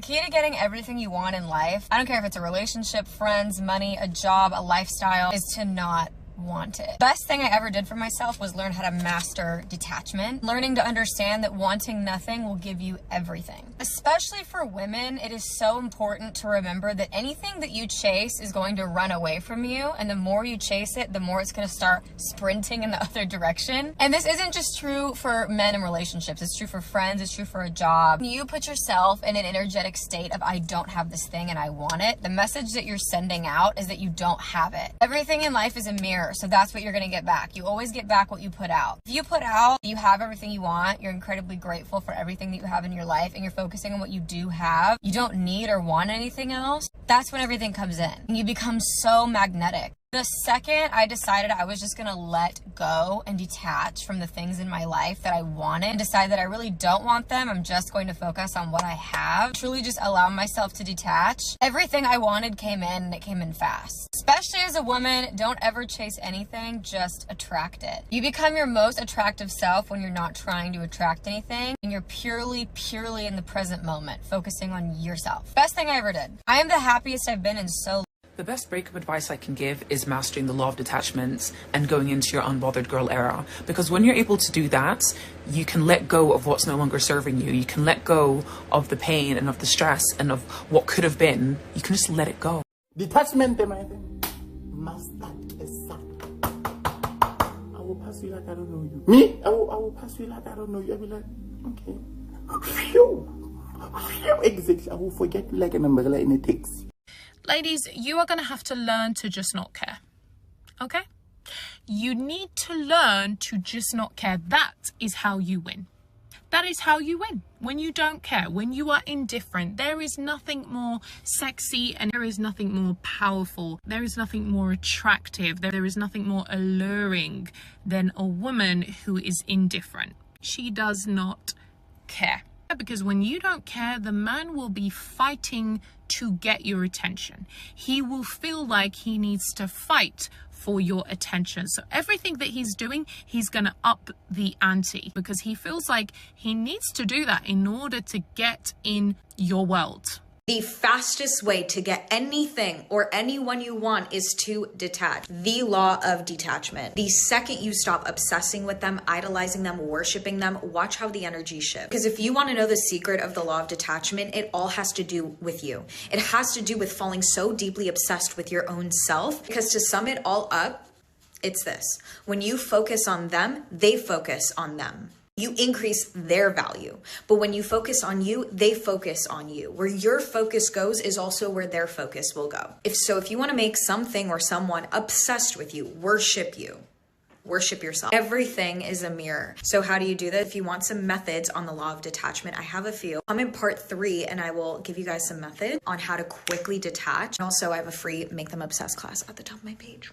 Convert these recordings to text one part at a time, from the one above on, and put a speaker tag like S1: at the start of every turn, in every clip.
S1: The key to getting everything you want in life, I don't care if it's a relationship, friends, money, a job, a lifestyle, is to not want it. Best thing I ever did for myself was learn how to master detachment. Learning to understand that wanting nothing will give you everything. Especially for women, it is so important to remember that anything that you chase is going to run away from you, and the more you chase it, the more it's going to start sprinting in the other direction. And this isn't just true for men in relationships, it's true for friends, it's true for a job. When you put yourself in an energetic state of I don't have this thing and I want it, the message that you're sending out is that you don't have it. Everything in life is a mirror. So that's what you're going to get back. You always get back what you put out. If you put out, you have everything you want, you're incredibly grateful for everything that you have in your life, and you're focusing on what you do have, you don't need or want anything else, that's when everything comes in. And you become so magnetic. The second I decided I was just gonna let go and detach from the things in my life that I wanted and decide that I really don't want them, I'm just going to focus on what I have, truly just allow myself to detach, everything I wanted came in, and it came in fast. Especially as a woman, don't ever chase anything, just attract it. You become your most attractive self when you're not trying to attract anything and you're purely in the present moment, focusing on yourself. Best thing I ever did. I am the happiest I've been in so long.
S2: The best breakup advice I can give is mastering the law of detachment and going into your unbothered girl era. Because when you're able to do that, you can let go of what's no longer serving you. You can let go of the pain and of the stress and of what could have been. You can just let it go.
S3: Detachment, my friend. Mastered is sack. I will pass you like I don't know you. Me? I will pass you like I don't know you. I'll be like, okay. Phew. Exactly. I will forget you like an umbrella in a taxi.
S4: Ladies, you are going to have to learn to just not care, okay? You need to learn to just not care. That is how you win. That is how you win. When you don't care, when you are indifferent, there is nothing more sexy and there is nothing more powerful. There is nothing more attractive. There is nothing more alluring than a woman who is indifferent. She does not care. Because when you don't care, the man will be fighting to get your attention. He will feel like he needs to fight for your attention. So everything that he's doing, he's going to up the ante because he feels like he needs to do that in order to get in your world.
S5: The fastest way to get anything or anyone you want is to detach. The law of detachment. The second you stop obsessing with them, idolizing them, worshiping them, watch how the energy shifts. Because if you want to know the secret of the law of detachment, it all has to do with you. It has to do with falling so deeply obsessed with your own self. Because to sum it all up, it's this. When you focus on them, they focus on them. You increase their value. But when you focus on you, they focus on you. Where your focus goes is also where their focus will go. If you want to make something or someone obsessed with you, worship yourself. Everything is a mirror. So how do you do that? If you want some methods on the law of detachment, I have a few. I'm in part 3 and I will give you guys some methods on how to quickly detach. And also I have a free Make Them Obsessed class at the top of my page.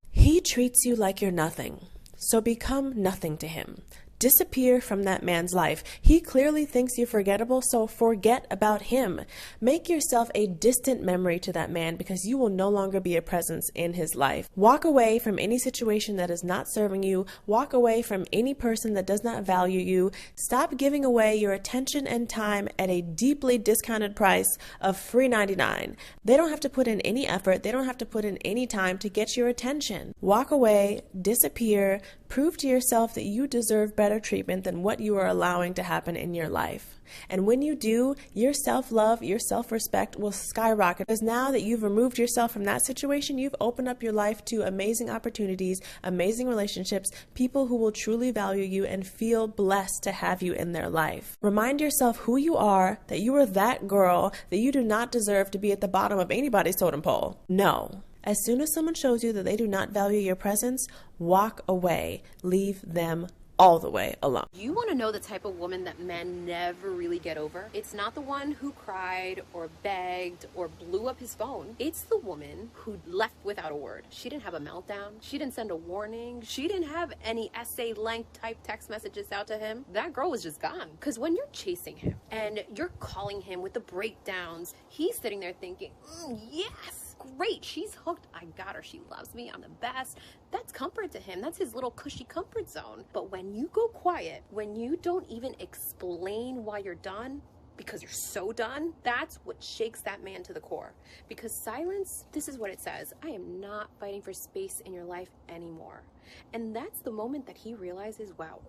S6: He treats you like you're nothing, so become nothing to him. Disappear from that man's life. He clearly thinks you're forgettable, so forget about him. Make yourself a distant memory to that man because you will no longer be a presence in his life. Walk away from any situation that is not serving you. Walk away from any person that does not value you. Stop giving away your attention and time at a deeply discounted price of free $99. They don't have to put in any effort. They don't have to put in any time to get your attention. Walk away, disappear, prove to yourself that you deserve better treatment than what you are allowing to happen in your life. And when you do, your self-love, your self-respect will skyrocket because now that you've removed yourself from that situation, you've opened up your life to amazing opportunities, amazing relationships, people who will truly value you and feel blessed to have you in their life. Remind yourself who you are, that you are that girl, that you do not deserve to be at the bottom of anybody's totem pole. No. As soon as someone shows you that they do not value your presence, walk away. Leave them all the way alone.
S7: You want to know the type of woman that men never really get over? It's not the one who cried or begged or blew up his phone. It's the woman who left without a word. She didn't have a meltdown. She didn't send a warning. She didn't have any essay length type text messages out to him. That girl was just gone. Because when you're chasing him and you're calling him with the breakdowns, he's sitting there thinking, yes, great, she's hooked, I got her, she loves me, I'm the best. That's comfort to him. That's his little cushy comfort zone. But when you go quiet, when you don't even explain why you're done, because you're so done, that's what shakes that man to the core. Because silence, this is what it says: I am not fighting for space in your life anymore. And that's the moment that he realizes, wow,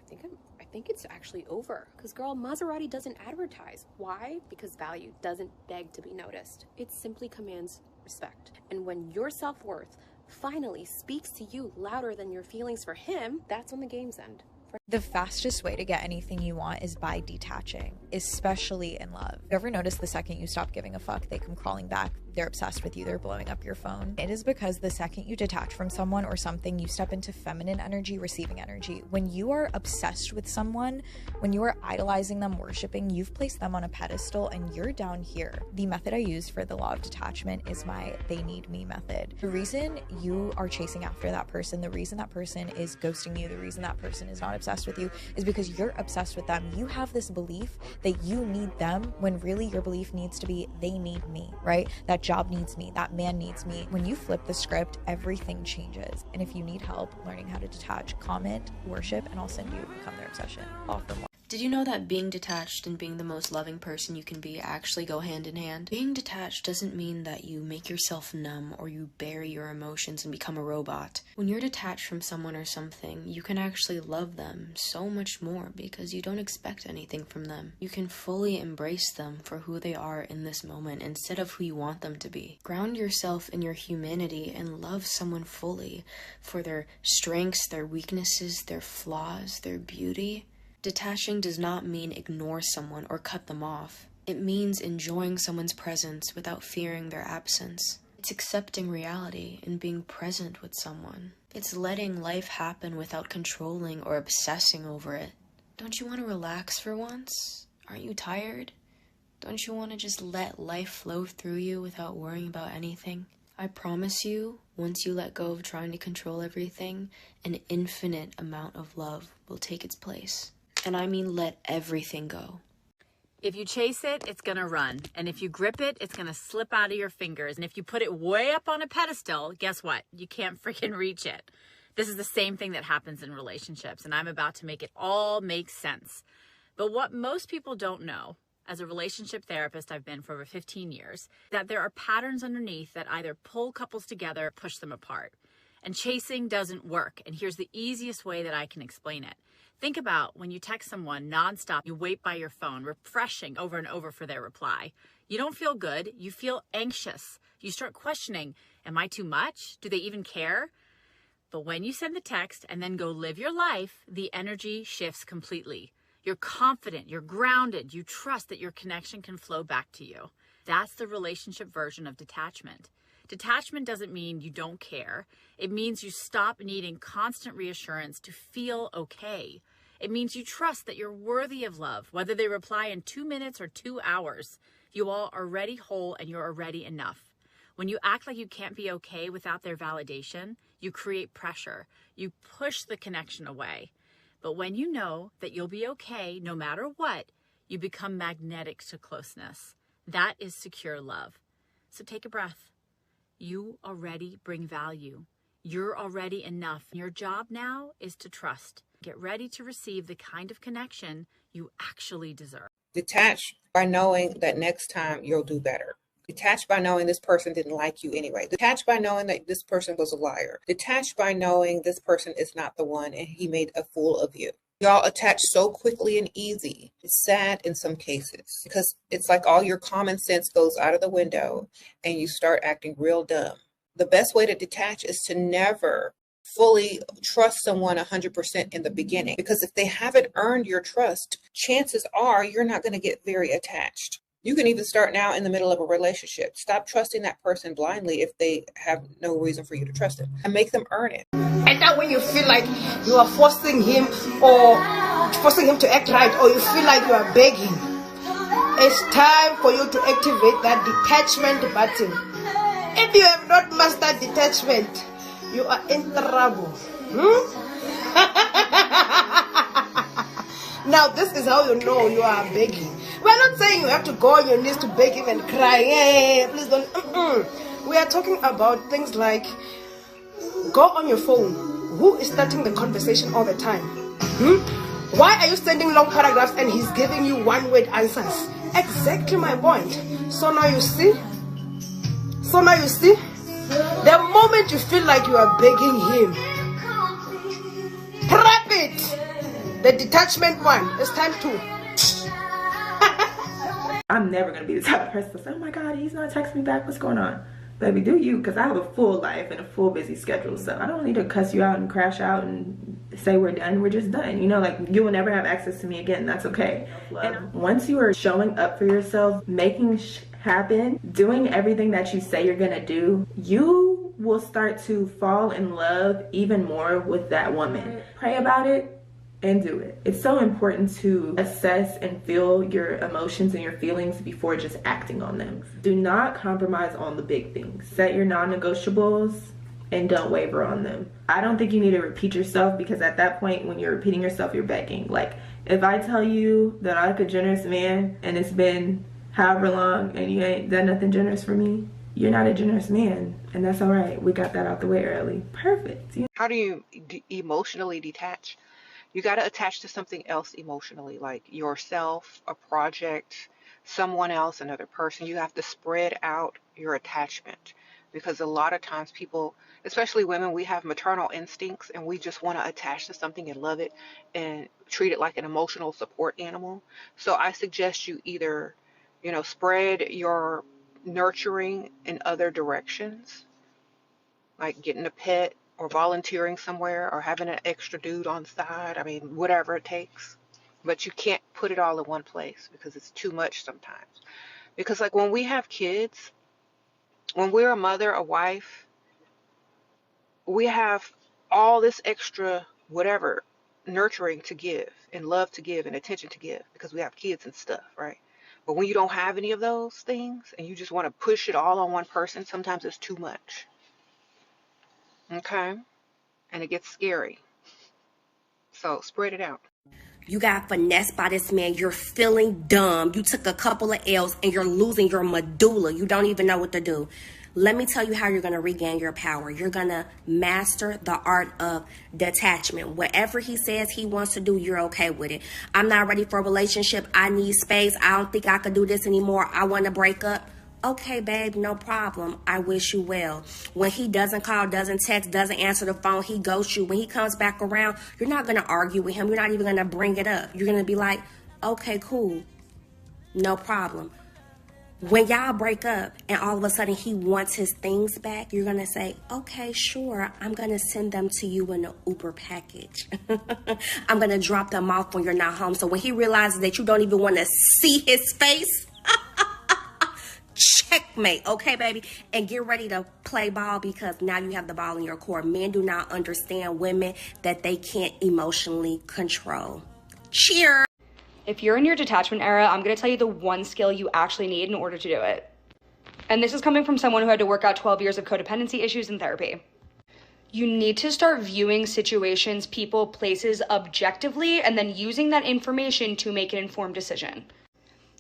S7: I think it's actually over. Because girl, Maserati doesn't advertise. Why? Because value doesn't beg to be noticed. It simply commands respect. And when your self-worth finally speaks to you louder than your feelings for him, that's when the games end.
S5: The fastest way to get anything you want is by detaching, especially in love. You ever notice the second you stop giving a fuck, they come crawling back, they're obsessed with you, they're blowing up your phone? It is because the second you detach from someone or something, you step into feminine energy, receiving energy. When you are obsessed with someone, when you are idolizing them, worshiping, you've placed them on a pedestal and you're down here. The method I use for the law of detachment is my they need me method. The reason you are chasing after that person, the reason that person is ghosting you, the reason that person is not obsessed with you is because you're obsessed with them. You have this belief that you need them when really your belief needs to be they need me, right? That job needs me, that man needs me. When you flip the script, everything changes. And if you need help learning how to detach, comment, worship, and I'll send you Become Their Obsession. Offer more.
S8: Did you know that being detached and being the most loving person you can be actually go hand in hand? Being detached doesn't mean that you make yourself numb or you bury your emotions and become a robot. When you're detached from someone or something, you can actually love them so much more because you don't expect anything from them. You can fully embrace them for who they are in this moment instead of who you want them to be. Ground yourself in your humanity and love someone fully for their strengths, their weaknesses, their flaws, their beauty. Detaching does not mean ignore someone or cut them off. It means enjoying someone's presence without fearing their absence. It's accepting reality and being present with someone. It's letting life happen without controlling or obsessing over it. Don't you want to relax for once? Aren't you tired? Don't you want to just let life flow through you without worrying about anything? I promise you, once you let go of trying to control everything, an infinite amount of love will take its place. And I mean let everything go.
S9: If you chase it, it's going to run. And if you grip it, it's going to slip out of your fingers. And if you put it way up on a pedestal, guess what? You can't freaking reach it. This is the same thing that happens in relationships. And I'm about to make it all make sense. But what most people don't know, as a relationship therapist I've been for over 15 years, that there are patterns underneath that either pull couples together or push them apart. And chasing doesn't work. And here's the easiest way that I can explain it. Think about when you text someone nonstop, you wait by your phone, refreshing over and over for their reply. You don't feel good. You feel anxious. You start questioning, am I too much? Do they even care? But when you send the text and then go live your life, the energy shifts completely. You're confident, you're grounded, you trust that your connection can flow back to you. That's the relationship version of detachment. Detachment doesn't mean you don't care. It means you stop needing constant reassurance to feel okay. It means you trust that you're worthy of love, whether they reply in 2 minutes or 2 hours. You all are already whole and you're already enough. When you act like you can't be okay without their validation, you create pressure. You push the connection away. But when you know that you'll be okay no matter what, you become magnetic to closeness. That is secure love. So take a breath. You already bring value. You're already enough. Your job now is to trust. Get ready to receive the kind of connection you actually deserve.
S10: Detach by knowing that next time you'll do better. Detach by knowing this person didn't like you anyway. Detach by knowing that this person was a liar. Detach by knowing this person is not the one and he made a fool of you. Y'all attach so quickly and easy. It's sad in some cases because it's like all your common sense goes out of the window and you start acting real dumb. The best way to detach is to never fully trust someone 100% in the beginning, because if they haven't earned your trust, chances are you're not going to get very attached. You can even start now in the middle of a relationship. Stop trusting that person blindly if they have no reason for you to trust them, and make them earn it.
S11: And that when you feel like you are forcing him to act right, or you feel like you are begging, it's time for you to activate that detachment button. If you have not mastered detachment, you are in trouble. Now this is how you know you are begging. We're not saying you have to go on your knees to beg him and cry. Hey, please don't. We are talking about things like, go on your phone. Who is starting the conversation all the time? Why are you sending long paragraphs and he's giving you one-word answers? Exactly my point. So now you see? The moment you feel like you are begging him, trap it. The detachment one. It's time to.
S12: I'm never going to be the type of person to say, oh my God, he's not texting me back. What's going on? Baby, do you? Because I have a full life and a full busy schedule. So I don't need to cuss you out and crash out and say we're done. We're just done. You know, like, you will never have access to me again. That's okay. And once you are showing up for yourself, making happen, doing everything that you say you're going to do, you will start to fall in love even more with that woman. Pray about it and do it. It's so important to assess and feel your emotions and your feelings before just acting on them. Do not compromise on the big things. Set your non-negotiables and don't waver on them. I don't think you need to repeat yourself, because at that point when you're repeating yourself, you're begging. Like, if I tell you that I'm a generous man and it's been however long and you ain't done nothing generous for me, you're not a generous man, and that's all right. We got that out the way early. Perfect.
S10: How do you emotionally detach? You got to attach to something else emotionally, like yourself, a project, someone else, another person. You have to spread out your attachment, because a lot of times people, especially women, we have maternal instincts and we just want to attach to something and love it and treat it like an emotional support animal. So I suggest you either, spread your nurturing in other directions, like getting a pet, or volunteering somewhere, or having an extra dude on side. I mean, whatever it takes. But you can't put it all in one place, because it's too much sometimes. Because like when we have kids, when we're a mother, a wife, we have all this extra whatever nurturing to give and love to give and attention to give, because we have kids and stuff, right? But when you don't have any of those things and you just want to push it all on one person, sometimes it's too much. Okay? And it gets scary. So spread it out.
S13: You got finessed by this man. You're feeling dumb. You took a couple of L's and you're losing your medulla. You don't even know what to do. Let me tell you how you're going to regain your power. You're going to master the art of detachment. Whatever he says he wants to do, you're okay with it. I'm not ready for a relationship. I need space. I don't think I could do this anymore. I want to break up. Okay, babe, no problem. I wish you well. When he doesn't call, doesn't text, doesn't answer the phone, he ghosts you. When he comes back around, you're not going to argue with him. You're not even going to bring it up. You're going to be like, okay, cool. No problem. When y'all break up and all of a sudden he wants his things back, you're going to say, okay, sure. I'm going to send them to you in an Uber package. I'm going to drop them off when you're not home. So when he realizes that you don't even want to see his face, checkmate, okay, baby? And get ready to play ball, because now you have the ball in your court. Men do not understand women that they can't emotionally control. Cheers.
S14: If you're in your detachment era, I'm going to tell you the one skill you actually need in order to do it. And this is coming from someone who had to work out 12 years of codependency issues in therapy. You need to start viewing situations, people, places objectively, and then using that information to make an informed decision.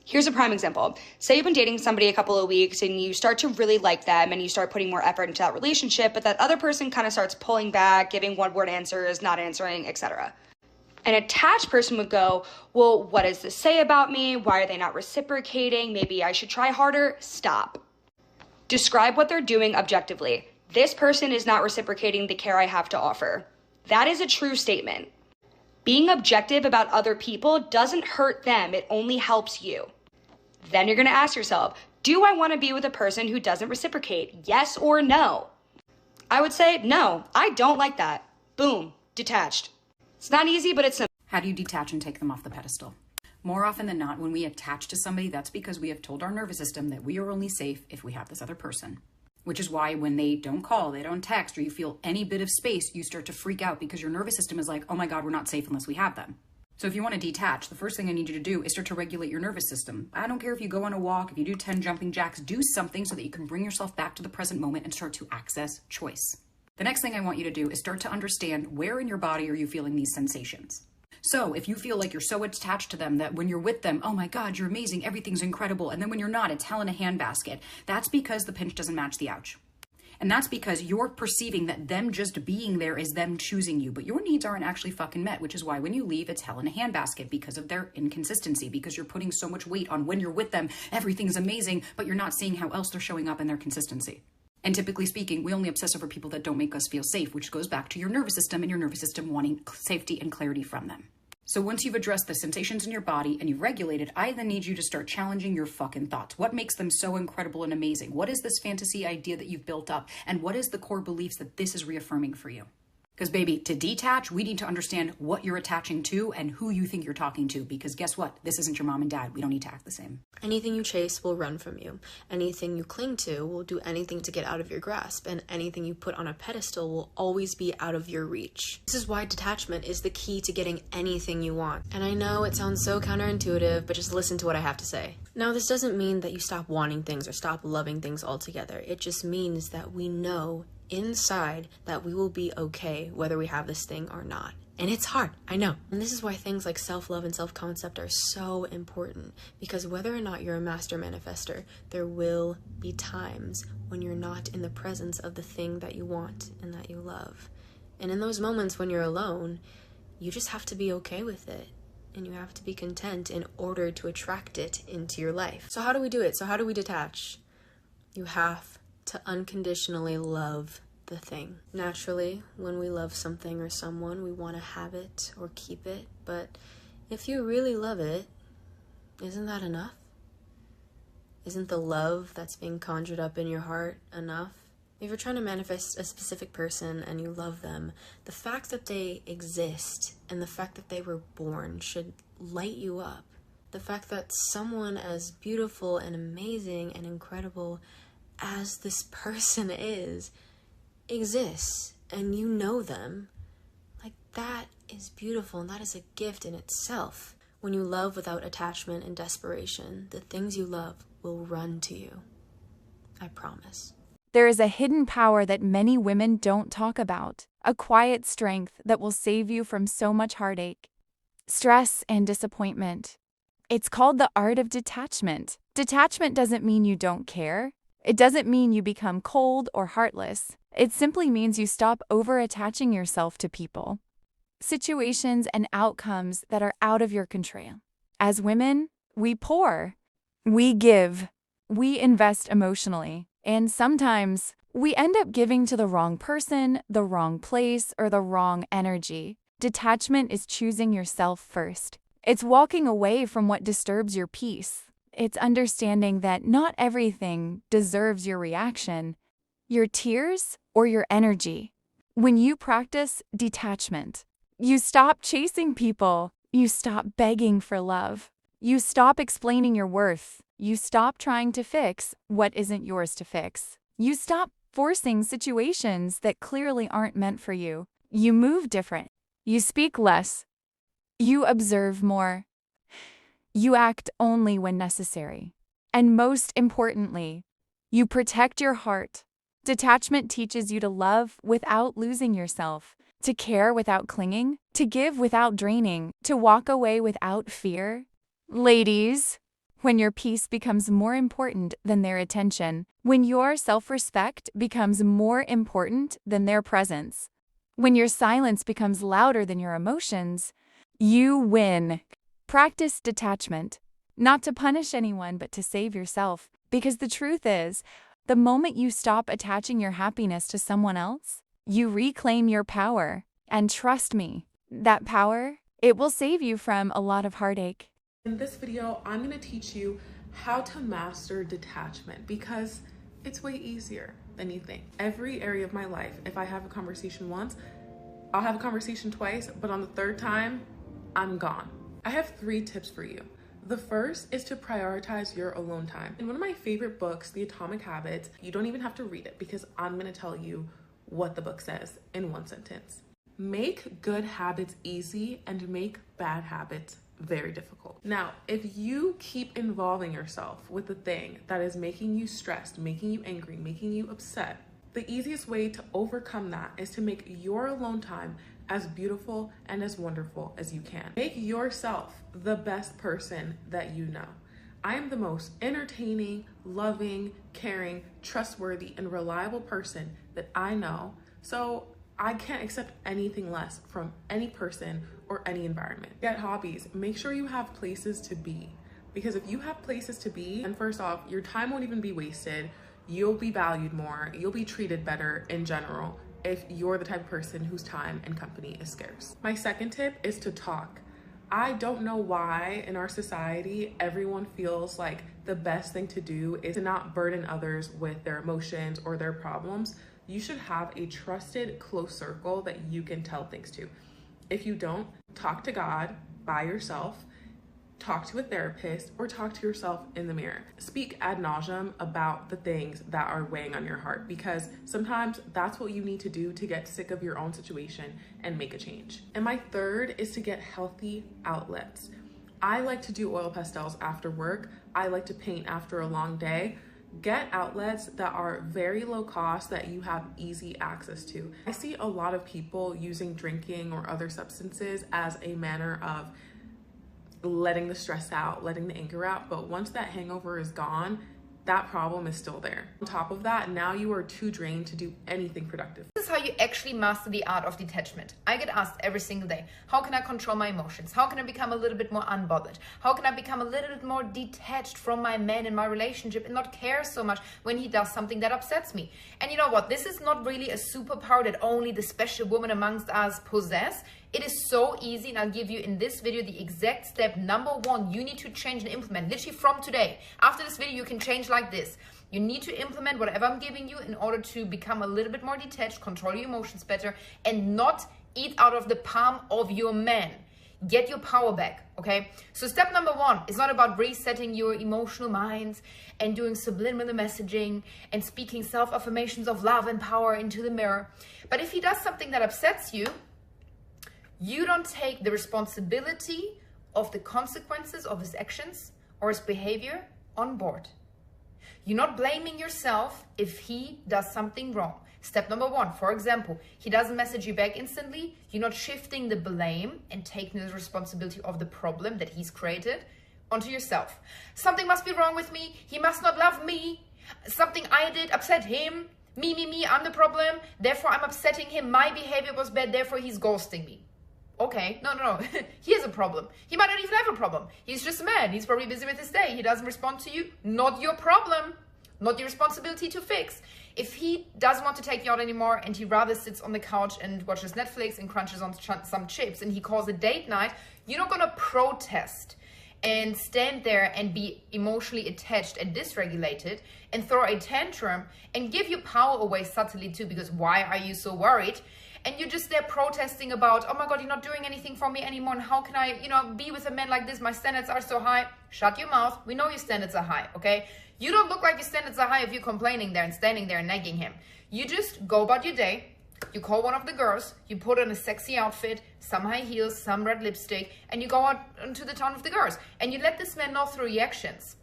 S14: Here's a prime example. Say you've been dating somebody a couple of weeks and you start to really like them and you start putting more effort into that relationship, but that other person kind of starts pulling back, giving one-word answers, not answering, etc. An attached person would go, well, what does this say about me? Why are they not reciprocating? Maybe I should try harder. Stop. Describe what they're doing objectively. This person is not reciprocating the care I have to offer. That is a true statement. Being objective about other people doesn't hurt them. It only helps you. Then you're going to ask yourself, do I want to be with a person who doesn't reciprocate? Yes or no? I would say, no, I don't like that. Boom, detached. It's not easy, but it's simple.
S15: How do you detach and take them off the pedestal? More often than not, when we attach to somebody, that's because we have told our nervous system that we are only safe if we have this other person. Which is why when they don't call, they don't text, or you feel any bit of space, you start to freak out because your nervous system is like, oh my God, we're not safe unless we have them. So if you want to detach, the first thing I need you to do is start to regulate your nervous system. I don't care if you go on a walk, if you do 10 jumping jacks, do something so that you can bring yourself back to the present moment and start to access choice. The next thing I want you to do is start to understand where in your body are you feeling these sensations. So if you feel like you're so attached to them that when you're with them, oh my God, you're amazing, everything's incredible, and then when you're not, it's hell in a handbasket, that's because the pinch doesn't match the ouch. And that's because you're perceiving that them just being there is them choosing you, but your needs aren't actually fucking met, which is why when you leave, it's hell in a handbasket because of their inconsistency, because you're putting so much weight on when you're with them, everything's amazing, but you're not seeing how else they're showing up in their consistency. And typically speaking, we only obsess over people that don't make us feel safe, which goes back to your nervous system and your nervous system wanting safety and clarity from them. So once you've addressed the sensations in your body and you've regulated, I then need you to start challenging your fucking thoughts. What makes them so incredible and amazing? What is this fantasy idea that you've built up? And what is the core beliefs that this is reaffirming for you? Because baby, to detach, we need to understand what you're attaching to and who you think you're talking to. Because guess what? This isn't your mom and dad. We don't need to act the same.
S8: Anything you chase will run from you. Anything you cling to will do anything to get out of your grasp. And anything you put on a pedestal will always be out of your reach. This is why detachment is the key to getting anything you want. And I know it sounds so counterintuitive, but just listen to what I have to say. Now, this doesn't mean that you stop wanting things or stop loving things altogether. It just means that we know inside that we will be okay whether we have this thing or not. And it's hard, I know. And this is why things like self-love and self-concept are so important, because whether or not you're a master manifester, there will be times when you're not in the presence of the thing that you want and that you love. And in those moments when you're alone, you just have to be okay with it. And you have to be content in order to attract it into your life. So how do we do it? So how do we detach? You have to unconditionally love the thing. Naturally, when we love something or someone, we want to have it or keep it. But if you really love it, isn't that enough? Isn't the love that's being conjured up in your heart enough? If you're trying to manifest a specific person and you love them, the fact that they exist and the fact that they were born should light you up. The fact that someone as beautiful and amazing and incredible as this person is, exists, and you know them, like that is beautiful, and that is a gift in itself. When you love without attachment and desperation, the things you love will run to you. I promise.
S16: There is a hidden power that many women don't talk about, a quiet strength that will save you from so much heartache, stress, and disappointment. It's called the art of detachment. Detachment doesn't mean you don't care. It doesn't mean you become cold or heartless. It simply means you stop over-attaching yourself to people, situations, and outcomes that are out of your control. As women, we pour, we give, we invest emotionally, and sometimes we end up giving to the wrong person, the wrong place, or the wrong energy. Detachment is choosing yourself first. It's walking away from what disturbs your peace. It's understanding that not everything deserves your reaction, your tears, or your energy. When you practice detachment, you stop chasing people. You stop begging for love. You stop explaining your worth. You stop trying to fix what isn't yours to fix. You stop forcing situations that clearly aren't meant for you. You move different. You speak less. You observe more. You act only when necessary. And most importantly, you protect your heart. Detachment teaches you to love without losing yourself, to care without clinging, to give without draining, to walk away without fear. Ladies, when your peace becomes more important than their attention, when your self-respect becomes more important than their presence, when your silence becomes louder than your emotions, you win. Practice detachment, not to punish anyone, but to save yourself. Because the truth is, the moment you stop attaching your happiness to someone else, you reclaim your power. And trust me, that power, it will save you from a lot of heartache.
S17: In this video, I'm going to teach you how to master detachment because it's way easier than you think. Every area of my life, if I have a conversation once, I'll have a conversation twice, but on the third time, I'm gone. I have 3 tips for you. The first is to prioritize your alone time. In one of my favorite books, The Atomic Habits, you don't even have to read it because I'm going to tell you what the book says in 1 sentence. Make good habits easy and make bad habits very difficult. Now, if you keep involving yourself with the thing that is making you stressed, making you angry, making you upset, the easiest way to overcome that is to make your alone time as beautiful and as wonderful as you can. Make yourself the best person that you know. I am the most entertaining, loving, caring, trustworthy, and reliable person that I know. So I can't accept anything less from any person or any environment. Get hobbies. Make sure you have places to be. Because if you have places to be, and first off, your time won't even be wasted. You'll be valued more. You'll be treated better in general if you're the type of person whose time and company is scarce. My second tip is to talk. I don't know why in our society, everyone feels like the best thing to do is to not burden others with their emotions or their problems. You should have a trusted, close circle that you can tell things to. If you don't, talk to God by yourself, talk to a therapist, or talk to yourself in the mirror. Speak ad nauseum about the things that are weighing on your heart, because sometimes that's what you need to do to get sick of your own situation and make a change. And my third is to get healthy outlets. I like to do oil pastels after work. I like to paint after a long day. Get outlets that are very low cost that you have easy access to. I see a lot of people using drinking or other substances as a manner of letting the stress out, letting the anger out, but once that hangover is gone, that problem is still there. On top of that, now you are too drained to do anything productive.
S18: This is how you actually master the art of detachment. I get asked every single day, how can I control my emotions? How can I become a little bit more unbothered? How can I become a little bit more detached from my man in my relationship and not care so much when he does something that upsets me? And you know what? This is not really a superpower that only the special woman amongst us possess. It is so easy, and I'll give you in this video the exact step. Number one, you need to change and implement literally from today. After this video, you can change like this. You need to implement whatever I'm giving you in order to become a little bit more detached, control your emotions better, and not eat out of the palm of your man. Get your power back, okay? So step number one is not about resetting your emotional minds and doing subliminal messaging and speaking self-affirmations of love and power into the mirror. But if he does something that upsets you, you don't take the responsibility of the consequences of his actions or his behavior on board. You're not blaming yourself if he does something wrong. Step number one, for example, he doesn't message you back instantly. You're not shifting the blame and taking the responsibility of the problem that he's created onto yourself. Something must be wrong with me. He must not love me. Something I did upset him. Me, I'm the problem. Therefore, I'm upsetting him. My behavior was bad. Therefore, he's ghosting me. Okay, no. He has a problem. He might not even have a problem. He's just a man. He's probably busy with his day. He doesn't respond to you. Not your problem. Not your responsibility to fix. If he doesn't want to take you out anymore and he rather sits on the couch and watches Netflix and crunches on some chips and he calls a date night, you're not going to protest and stand there and be emotionally attached and dysregulated and throw a tantrum and give your power away subtly too, because why are you so worried? And you're just there protesting about, oh my God, you're not doing anything for me anymore. And how can I, be with a man like this? My standards are so high. Shut your mouth. We know your standards are high, okay? You don't look like your standards are high if you're complaining there and standing there and nagging him. You just go about your day. You call one of the girls. You put on a sexy outfit, some high heels, some red lipstick, and you go out into the town with the girls. And you let this man know through your actions.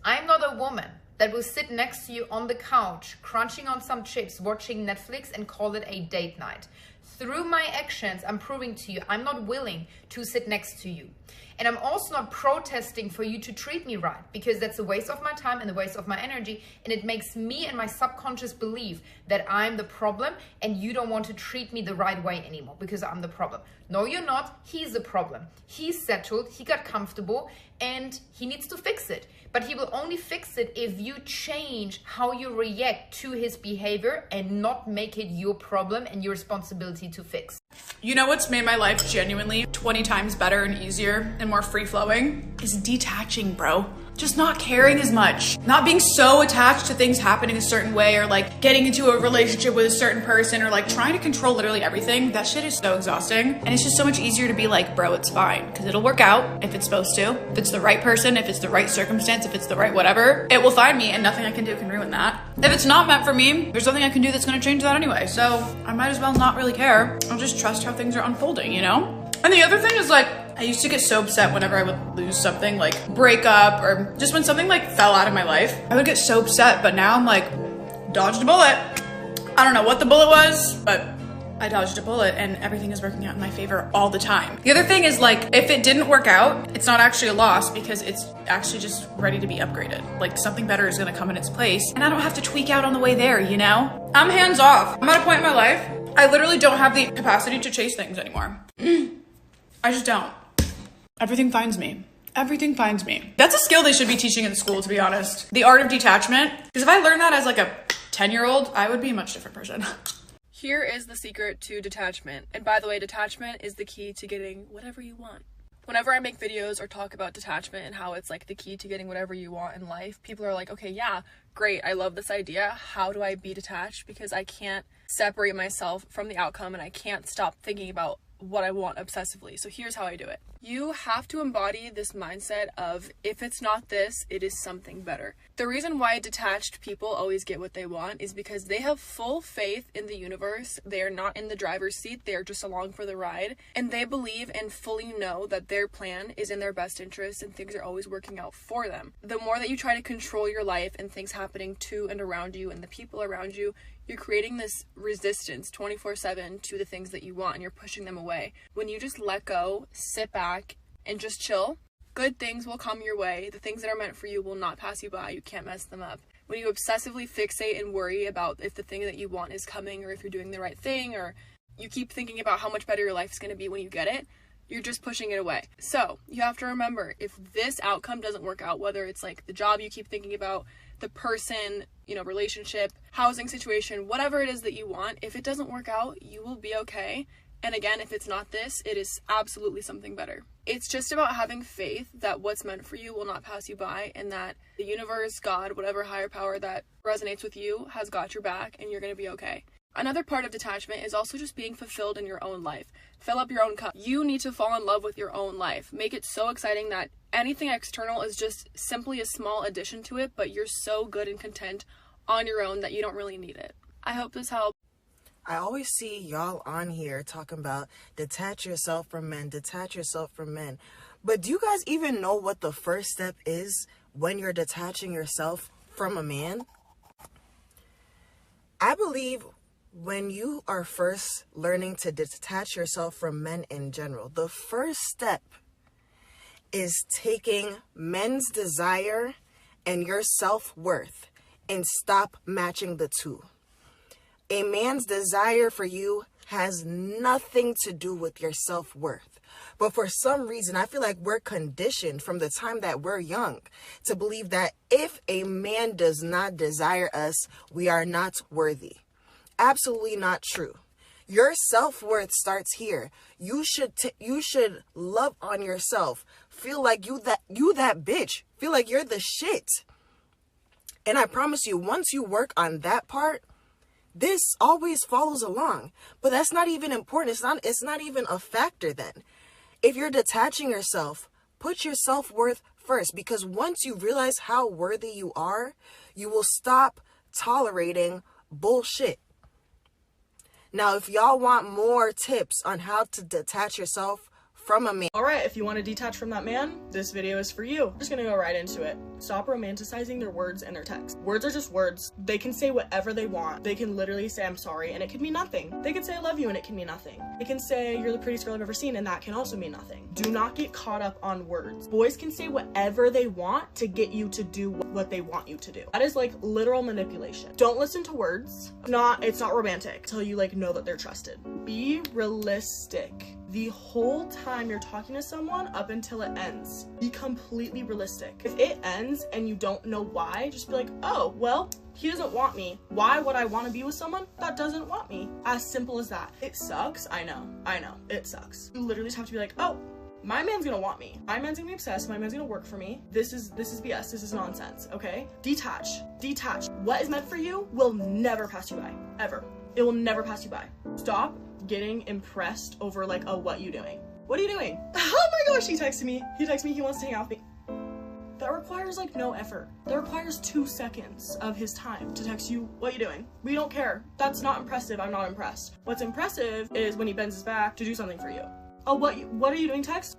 S18: I'm not a woman that will sit next to you on the couch, crunching on some chips, watching Netflix, and call it a date night. Through my actions, I'm proving to you I'm not willing to sit next to you. And I'm also not protesting for you to treat me right, because that's a waste of my time and a waste of my energy. And it makes me and my subconscious believe that I'm the problem and you don't want to treat me the right way anymore because I'm the problem. No, you're not. He's the problem. He's settled. He got comfortable and he needs to fix it. But he will only fix it if you change how you react to his behavior and not make it your problem and your responsibility to fix.
S19: You know what's made my life genuinely 20 times better and easier and more free-flowing? Is detaching, bro. Just not caring as much. Not being so attached to things happening a certain way, or like getting into a relationship with a certain person, or like trying to control literally everything. That shit is so exhausting. And it's just so much easier to be like, bro, it's fine. Because it'll work out if it's supposed to. If it's the right person, if it's the right circumstance, if it's the right whatever, it will find me and nothing I can do can ruin that. If it's not meant for me, there's nothing I can do that's gonna change that anyway. So I might as well not really care. I'll just trust how things are unfolding, you know? And the other thing is like, I used to get so upset whenever I would lose something, like break up, or just when something like fell out of my life. I would get so upset, but now I'm like, dodged a bullet. I don't know what the bullet was, but I dodged a bullet and everything is working out in my favor all the time. The other thing is like, if it didn't work out, it's not actually a loss because it's actually just ready to be upgraded. Like something better is gonna come in its place and I don't have to tweak out on the way there, you know? I'm hands off. I'm at a point in my life, I literally don't have the capacity to chase things anymore. I just don't. Everything finds me. Everything finds me. That's a skill they should be teaching in school, to be honest. The art of detachment. Because if I learned that as like a 10-year-old, I would be a much different person.
S20: Here is the secret to detachment. And by the way, detachment is the key to getting whatever you want. Whenever I make videos or talk about detachment and how it's like the key to getting whatever you want in life, people are like, okay, yeah, great. I love this idea. How do I be detached? Because I can't separate myself from the outcome and I can't stop thinking about what I want obsessively. So here's how I do it. You have to embody this mindset of, if it's not this, it is something better. The reason why detached people always get what they want is because they have full faith in the universe. They are not in the driver's seat. They are just along for the ride. And they believe and fully know that their plan is in their best interest and things are always working out for them. The more that you try to control your life and things happening to and around you and the people around you, you're creating this resistance 24/7 to the things that you want and you're pushing them away. When you just let go, sit back, and just chill, good things will come your way. The things that are meant for you will not pass you by. You can't mess them up. When you obsessively fixate and worry about if the thing that you want is coming or if you're doing the right thing, or you keep thinking about how much better your life is going to be when you get it, you're just pushing it away. So you have to remember, if this outcome doesn't work out, whether it's like the job you keep thinking about, the person, you know, relationship, housing situation, whatever it is that you want, if it doesn't work out, you will be okay. And again, if it's not this, it is absolutely something better. It's just about having faith that what's meant for you will not pass you by and that the universe, God, whatever higher power that resonates with you has got your back and you're going to be okay. Another part of detachment is also just being fulfilled in your own life. Fill up your own cup. You need to fall in love with your own life. Make it so exciting that anything external is just simply a small addition to it, but you're so good and content on your own that you don't really need it. I hope this helped.
S21: I always see y'all on here talking about detach yourself from men, detach yourself from men. But do you guys even know what the first step is when you're detaching yourself from a man? I believe when you are first learning to detach yourself from men in general, the first step is taking men's desire and your self-worth and stop matching the two. A man's desire for you has nothing to do with your self-worth. But for some reason, I feel like we're conditioned from the time that we're young to believe that if a man does not desire us, we are not worthy. Absolutely not true. Your self-worth starts here. You should love on yourself. Feel like you that bitch. Feel like you're the shit. And I promise you, once you work on that part, this always follows along. But that's not even important. It's not even a factor then. If you're detaching yourself, put your self-worth first, because once you realize how worthy you are, you will stop tolerating bullshit. Now, if y'all want more tips on how to detach yourself from a man.
S22: Alright, if you want to detach from that man, this video is for you. I'm just gonna go right into it. Stop romanticizing their words and their texts. Words are just words. They can say whatever they want. They can literally say I'm sorry and it can mean nothing. They can say I love you and it can mean nothing. They can say you're the prettiest girl I've ever seen and that can also mean nothing. Do not get caught up on words. Boys can say whatever they want to get you to do what they want you to do. That is like literal manipulation. Don't listen to words. It's not romantic until you like know that they're trusted. Be realistic. The whole time you're talking to someone up until it ends. Be completely realistic. If it ends and you don't know why, just be like, oh, well, he doesn't want me. Why would I want to be with someone that doesn't want me? As simple as that. It sucks. I know. It sucks. You literally just have to be like, oh, my man's gonna want me. My man's gonna be obsessed. My man's gonna work for me. This is BS. This is nonsense. Okay? Detach. Detach. What is meant for you will never pass you by. Ever. It will never pass you by. Stop getting impressed over like, oh, what you doing? What are you doing? Oh my gosh, he texted me. He wants to hang out with me. That requires like no effort. That requires 2 seconds of his time to text you, what you doing? We don't care. That's not impressive. I'm not impressed. What's impressive is when he bends his back to do something for you. Oh, what are you doing, text?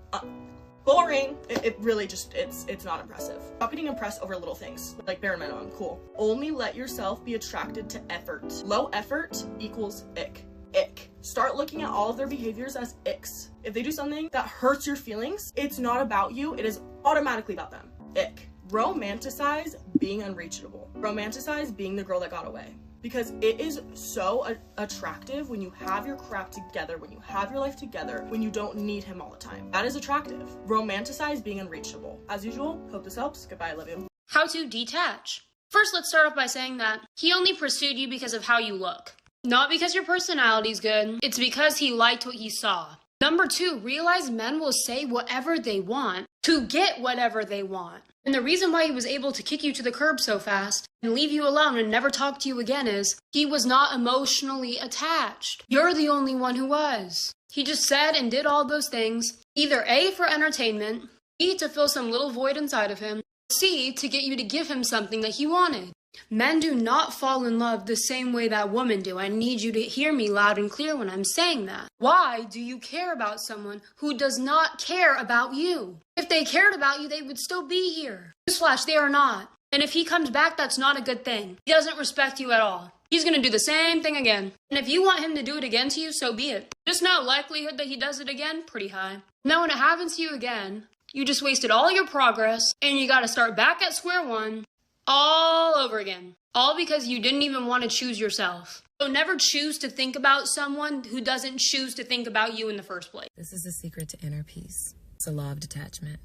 S22: Boring. It really just, it's not impressive. Stop getting impressed over little things. Like bare minimum, cool. Only let yourself be attracted to effort. Low effort equals ick. Ick. Start looking at all of their behaviors as icks. If they do something that hurts your feelings, it's not about you, it is automatically about them. Ick. Romanticize being unreachable. Romanticize being the girl that got away. Because it is so attractive when you have your crap together, when you have your life together, when you don't need him all the time. That is attractive. Romanticize being unreachable. As usual, hope this helps. Goodbye, I love you.
S1: How to detach. First, let's start off by saying that he only pursued you because of how you look. Not because your personality's good, it's because he liked what he saw. Number 2, realize men will say whatever they want to get whatever they want. And the reason why he was able to kick you to the curb so fast and leave you alone and never talk to you again is he was not emotionally attached. You're the only one who was. He just said and did all those things, either A, for entertainment, B, to fill some little void inside of him, C, to get you to give him something that he wanted. Men do not fall in love the same way that women do. I need you to hear me loud and clear when I'm saying that. Why do you care about someone who does not care about you? If they cared about you, they would still be here. Newsflash, they are not. And if he comes back, that's not a good thing. He doesn't respect you at all. He's gonna do the same thing again. And if you want him to do it again to you, so be it. Just know likelihood that he does it again, pretty high. Now when it happens to you again, you just wasted all your progress and you gotta start back at square one all over again. All because you didn't even want to choose yourself. So never choose to think about someone who doesn't choose to think about you in the first place.
S2: This is the secret to inner peace. It's a law of detachment.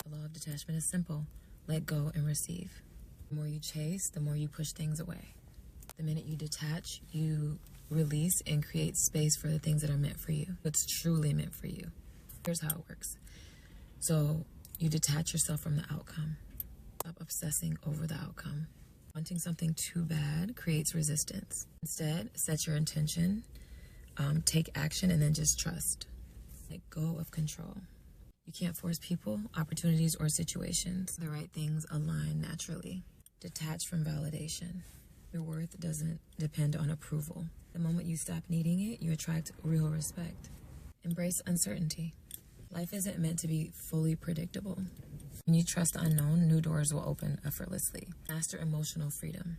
S2: The law of detachment is simple. Let go and receive. The more you chase, the more you push things away. The minute you detach, you release and create space for the things that are meant for you. What's truly meant for you. Here's how it works. So you detach yourself from the outcome. Stop obsessing over the outcome. Wanting something too bad creates resistance. Instead, set your intention, take action, and then just trust. Let go of control. You can't force people, opportunities, or situations. The right things align naturally. Detach from validation. Your worth doesn't depend on approval. The moment you stop needing it, you attract real respect. Embrace uncertainty. Life isn't meant to be fully predictable. When you trust the unknown, new doors will open effortlessly. Master emotional freedom.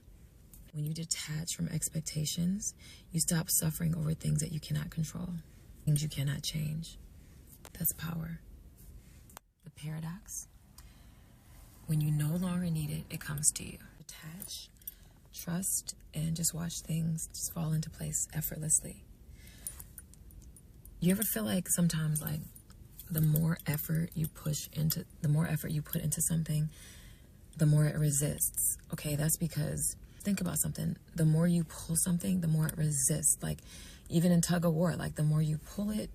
S2: When you detach from expectations, you stop suffering over things that you cannot control, things you cannot change. That's power. The paradox. When you no longer need it, it comes to you. Detach, trust, and just watch things just fall into place effortlessly. You ever feel like sometimes like the more effort you put into something, the more it resists. Okay, that's because, think about something. The more you pull something, the more it resists. Like, even in tug of war, like, the more you pull it,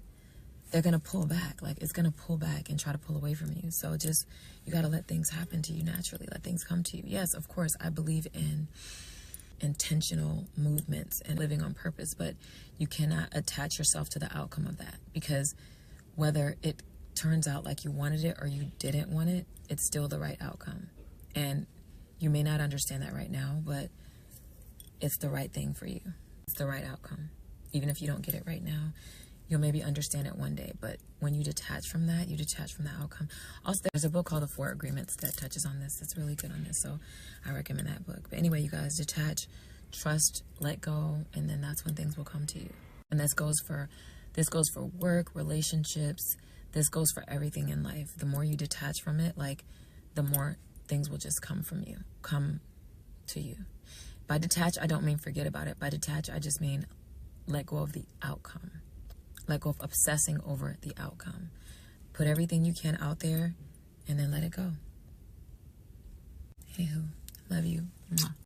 S2: they're going to pull back. Like, it's going to pull back and try to pull away from you. So just, you got to let things happen to you naturally. Let things come to you. Yes, of course, I believe in intentional movements and living on purpose, but you cannot attach yourself to the outcome of that, because whether it turns out like you wanted it or you didn't want it, it's still the right outcome. And you may not understand that right now, but it's the right thing for you. It's the right outcome. Even if you don't get it right now, you'll maybe understand it one day. But when you detach from that, you detach from the outcome. Also, there's a book called The 4 Agreements that touches on this. It's really good on this, so I recommend that book. But anyway, you guys, detach, trust, let go, and then that's when things will come to you. And this goes for work, relationships. This goes for everything in life. The more you detach from it, like, the more things will just come to you. By detach, I don't mean forget about it. By detach, I just mean let go of the outcome. Let go of obsessing over the outcome. Put everything you can out there and then let it go. Anywho, love you.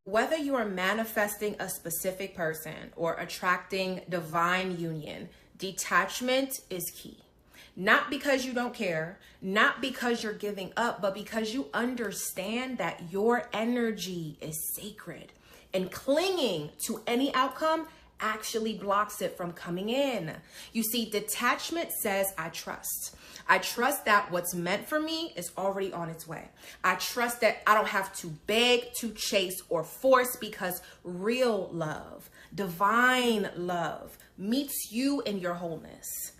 S6: Whether you are manifesting a specific person or attracting divine union, detachment is key. Not because you don't care, not because you're giving up, but because you understand that your energy is sacred, and clinging to any outcome actually blocks it from coming in. You see, detachment says, I trust. I trust that what's meant for me is already on its way. I trust that I don't have to beg, to chase, or force, because real love, divine love, meets you in your wholeness.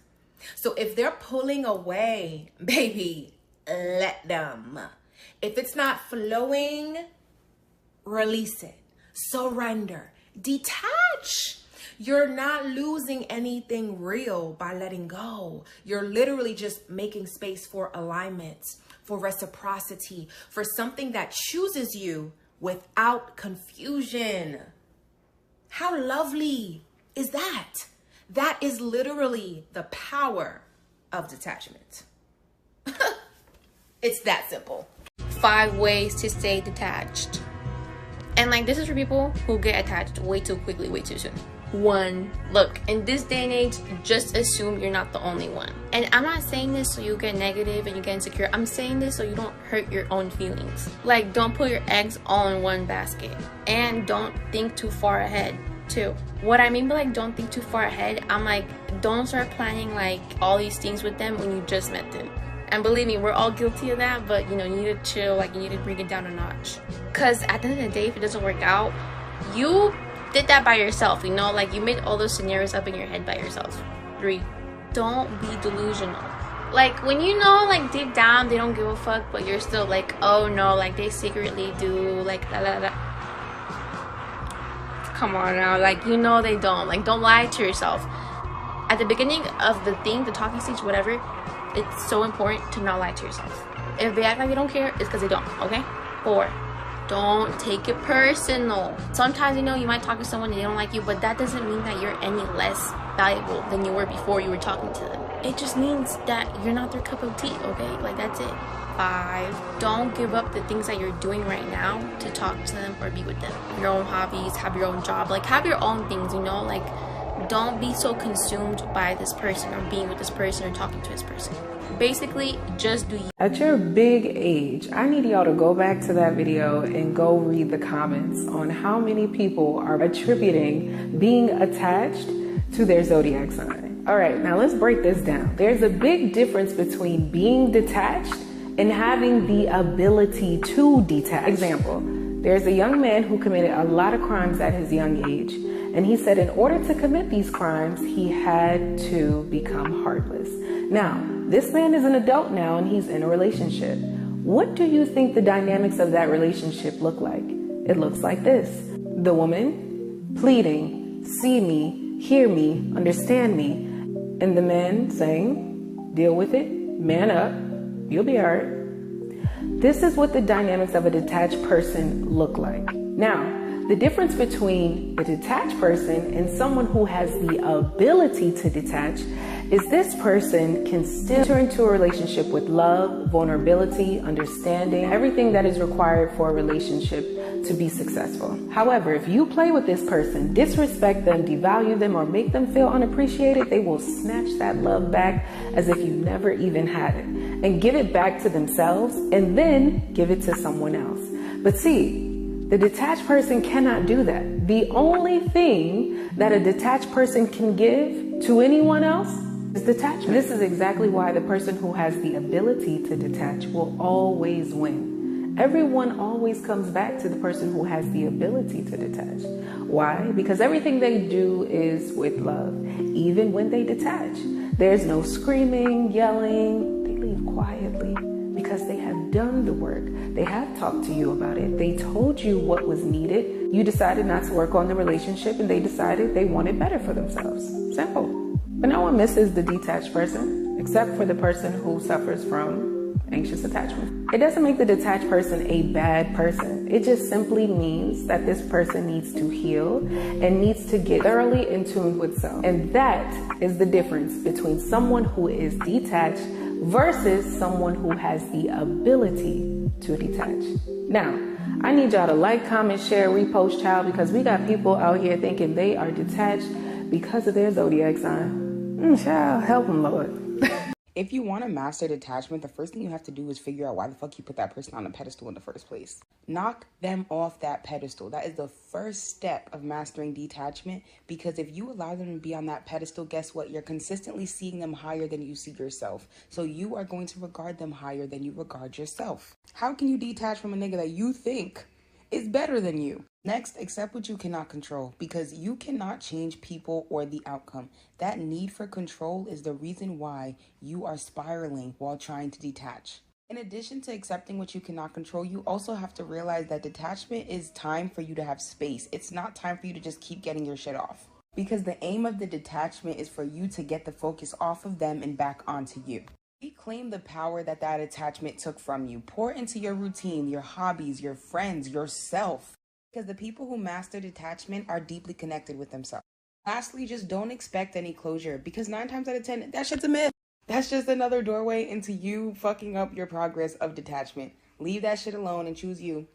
S6: So if they're pulling away, baby, let them. If it's not flowing, release it. Surrender. Detach.
S3: You're not losing anything real by letting go. You're literally just making space for alignment, for reciprocity, for something that chooses you without confusion. How lovely is that? That is literally the power of detachment. It's that simple.
S4: 5 ways to stay detached. And like, this is for people who get attached way too quickly, way too soon. 1, look, in this day and age, just assume you're not the only one. And I'm not saying this so you get negative and you get insecure. I'm saying this so you don't hurt your own feelings. Like, don't put your eggs all in one basket. And don't think too far ahead too. What I mean by like, don't think too far ahead, I'm like, don't start planning like all these things with them when you just met them. And believe me, we're all guilty of that, but you know, you need to chill, like you need to bring it down a notch. Cause at the end of the day, if it doesn't work out, you did that by yourself, you know, like you made all those scenarios up in your head by yourself. 3, don't be delusional. Like when you know, like deep down, they don't give a fuck, but you're still like, oh no, like they secretly do, like la la la. Come on now, like you know they don't. Like don't lie to yourself. At the beginning of the thing, the talking stage, whatever, it's so important to not lie to yourself. If they act like they don't care, it's because they don't, okay? 4, don't take it personal. Sometimes, you know, you might talk to someone and they don't like you, but that doesn't mean that you're any less valuable than you were before you were talking to them. It just means that you're not their cup of tea, okay? Like, that's it. 5, don't give up the things that you're doing right now to talk to them or be with them. Your own hobbies, have your own job, like have your own things, you know? Like, don't be so consumed by this person or being with this person or talking to this person. Basically, just do you.
S2: At your big age, I need y'all to go back to that video and go read the comments on how many people are attributing being attached to their zodiac sign. All right, now let's break this down. There's a big difference between being detached and having the ability to detach. Example, there's a young man who committed a lot of crimes at his young age. And he said in order to commit these crimes, he had to become heartless. Now, this man is an adult now and he's in a relationship. What do you think the dynamics of that relationship look like? It looks like this. The woman pleading, see me, hear me, understand me. And the man saying, deal with it, man up, you'll be all right. This is what the dynamics of a detached person look like. Now, the difference between a detached person and someone who has the ability to detach is this person can still enter into a relationship with love, vulnerability, understanding, everything that is required for a relationship to be successful. However, if you play with this person, disrespect them, devalue them, or make them feel unappreciated, they will snatch that love back as if you never even had it and give it back to themselves and then give it to someone else. But see, the detached person cannot do that. The only thing that a detached person can give to anyone else is detachment. This is exactly why the person who has the ability to detach will always win. Everyone always comes back to the person who has the ability to detach. Why? Because everything they do is with love. Even when they detach, there's no screaming, yelling. They leave quietly. Because they have done the work. They have talked to you about it. They told you what was needed. You decided not to work on the relationship and they decided they wanted better for themselves. Simple. But no one misses the detached person except for the person who suffers from anxious attachment. It doesn't make the detached person a bad person. It just simply means that this person needs to heal and needs to get thoroughly in tune with self. And that is the difference between someone who is detached versus someone who has the ability to detach. Now, I need y'all to like, comment, share, repost, child, because we got people out here thinking they are detached because of their zodiac sign. Child, help them, Lord.
S23: If you want to master detachment, the first thing you have to do is figure out why the fuck you put that person on a pedestal in the first place. Knock them off that pedestal. That is the first step of mastering detachment, because if you allow them to be on that pedestal, guess what? You're consistently seeing them higher than you see yourself. So you are going to regard them higher than you regard yourself. How can you detach from a nigga that you think is better than you? Next, accept what you cannot control, because you cannot change people or the outcome. That need for control is the reason why you are spiraling while trying to detach. In addition to accepting what you cannot control, you also have to realize that detachment is time for you to have space. It's not time for you to just keep getting your shit off. Because the aim of the detachment is for you to get the focus off of them and back onto you. Reclaim the power that attachment took from you. Pour into your routine, your hobbies, your friends, yourself. Because the people who master detachment are deeply connected with themselves. Lastly, just don't expect any closure, because 9 times out of 10, that shit's a myth. That's just another doorway into you fucking up your progress of detachment. Leave that shit alone and choose you.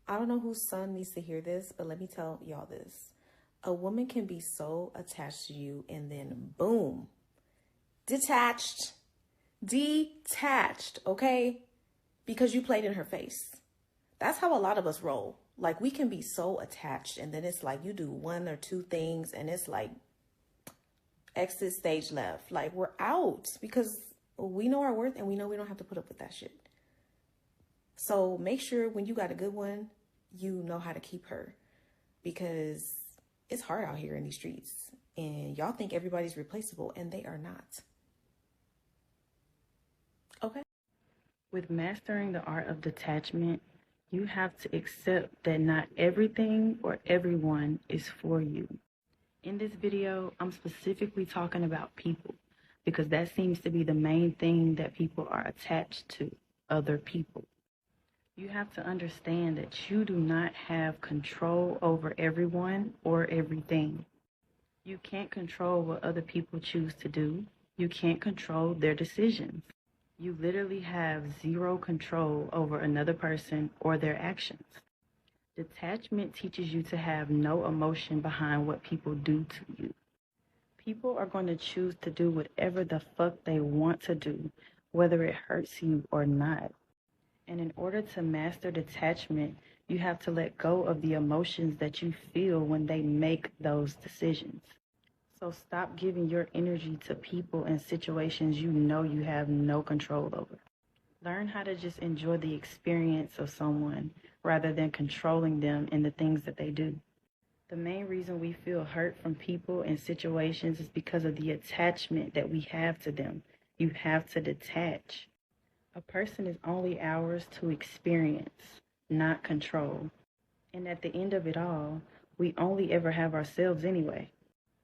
S3: I don't know whose son needs to hear this, but let me tell y'all this. A woman can be so attached to you and then boom, detached, okay? Because you played in her face. That's how a lot of us roll. Like, we can be so attached and then it's like you do 1 or 2 things and it's like exit stage left. Like, we're out because we know our worth and we know we don't have to put up with that shit. So make sure when you got a good one, you know how to keep her, because it's hard out here in these streets and y'all think everybody's replaceable and they are not. Okay.
S12: With mastering the art of detachment, you have to accept that not everything or everyone is for you. In this video, I'm specifically talking about people, because that seems to be the main thing that people are attached to, other people. You have to understand that you do not have control over everyone or everything. You can't control what other people choose to do. You can't control their decisions. You literally have 0 control over another person or their actions. Detachment teaches you to have no emotion behind what people do to you. People are going to choose to do whatever the fuck they want to do, whether it hurts you or not. And in order to master detachment, you have to let go of the emotions that you feel when they make those decisions. So stop giving your energy to people and situations you know you have no control over. Learn how to just enjoy the experience of someone rather than controlling them in the things that they do. The main reason we feel hurt from people and situations is because of the attachment that we have to them. You have to detach. A person is only ours to experience, not control. And at the end of it all, we only ever have ourselves anyway.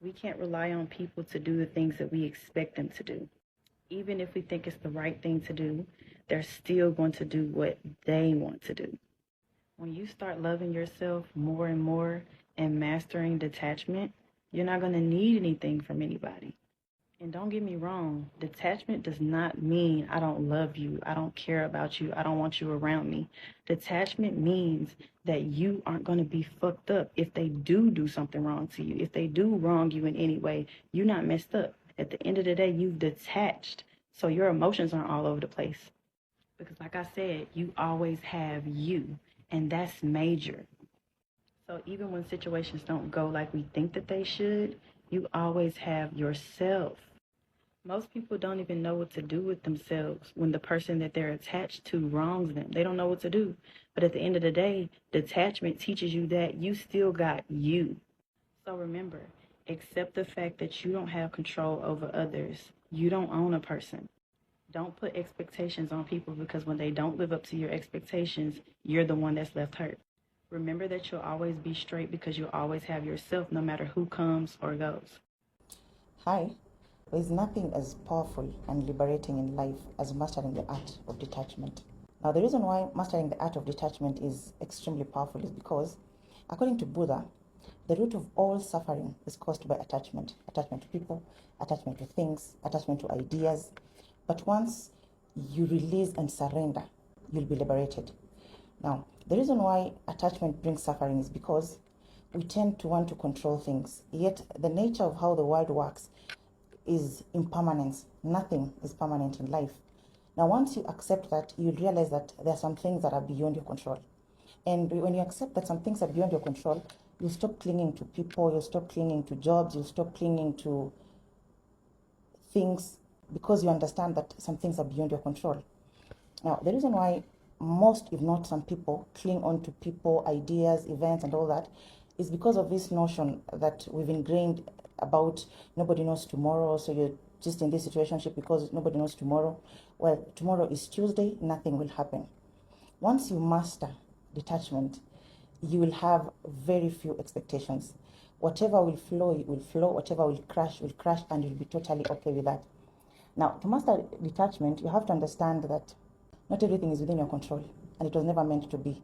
S12: We can't rely on people to do the things that we expect them to do. Even if we think it's the right thing to do, they're still going to do what they want to do. When you start loving yourself more and more and mastering detachment, you're not going to need anything from anybody. And don't get me wrong, detachment does not mean I don't love you, I don't care about you, I don't want you around me. Detachment means that you aren't going to be fucked up if they do something wrong to you. If they do wrong you in any way, you're not messed up. At the end of the day, you've detached, so your emotions aren't all over the place. Because like I said, you always have you, and that's major. So even when situations don't go like we think that they should, you always have yourself. Most people don't even know what to do with themselves when the person that they're attached to wrongs them. They don't know what to do. But at the end of the day, detachment teaches you that you still got you. So remember, accept the fact that you don't have control over others. You don't own a person. Don't put expectations on people, because when they don't live up to your expectations, you're the one that's left hurt. Remember that you'll always be straight, because you'll always have yourself no matter who comes or goes.
S5: Hi. There is nothing as powerful and liberating in life as mastering the art of detachment. Now, the reason why mastering the art of detachment is extremely powerful is because, according to Buddha, the root of all suffering is caused by attachment. Attachment to people, attachment to things, attachment to ideas. But once you release and surrender, you'll be liberated. Now, the reason why attachment brings suffering is because we tend to want to control things. Yet, the nature of how the world works is impermanence. Nothing is permanent in life. Now, once you accept that, you realize that there are some things that are beyond your control. And when you accept that some things are beyond your control, you stop clinging to people, you stop clinging to jobs, you stop clinging to things, because you understand that some things are beyond your control. Now, the reason why most, if not some people, cling on to people, ideas, events, and all that is because of this notion that we've ingrained about nobody knows tomorrow, so you're just in this situationship because nobody knows tomorrow. Well, tomorrow is Tuesday, nothing will happen. Once you master detachment, you will have very few expectations. Whatever will flow, whatever will crash, and you'll be totally okay with that. Now, to master detachment, you have to understand that not everything is within your control, and it was never meant to be.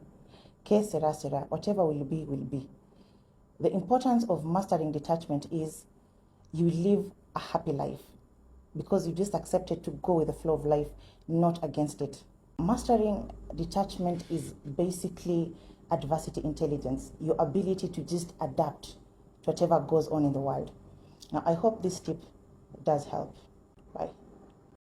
S5: Que sera, sera. Whatever will be, will be. The importance of mastering detachment is you live a happy life because you just accepted to go with the flow of life, not against it. Mastering detachment is basically adversity intelligence, your ability to just adapt to whatever goes on in the world. Now, I hope this tip does help. Bye.